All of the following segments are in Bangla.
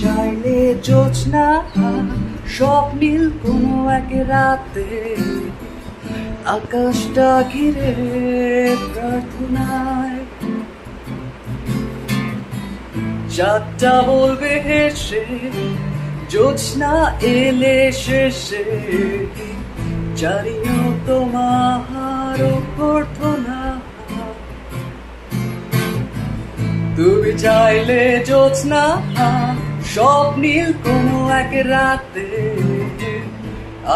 চাইলে জোছনা স্বপ্নীল কোনো এক রাতে আকাশটা ঘিরে প্রার্থনায় চাঁদটা বলবে হেসে জোছনা এলে শেষে জানিও তোমার প্রার্থনা। তুমি চাইলে জোছনা স্বপ্নীল কোনো এক রাতে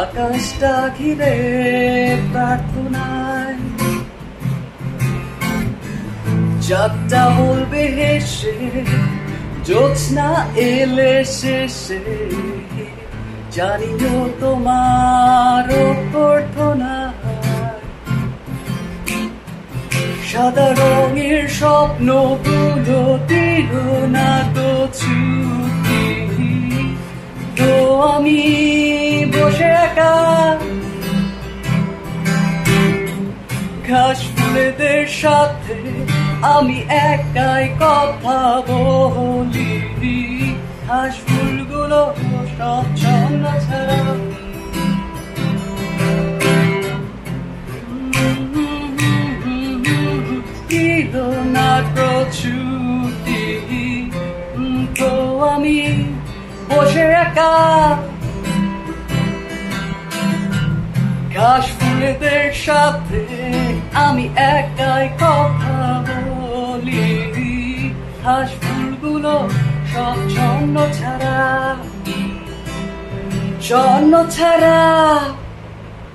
আকাশটা ঘিরে প্রার্থনায় চাঁদটা বলবে হেসে জোছনা এলে শেষে জানিও তোমার প্রার্থনা। সাদা রঙের স্বপ্নগুলো দিল না তো ছুটি, তো আমি বসে একা ঘাস ফুলেদের সাথে আমি একাই কথা বলি। ঘাস ফুলগুলো সব ছন্ন ছাড়া দিল না প্রছুটি, তো আমি বসে একা ঘাস ফুলেদের সাথে আমি একাই কথা বলি। ঘাস ফুলগুলো সব ছন্ন ছাড়া, ছন্ন ছাড়া।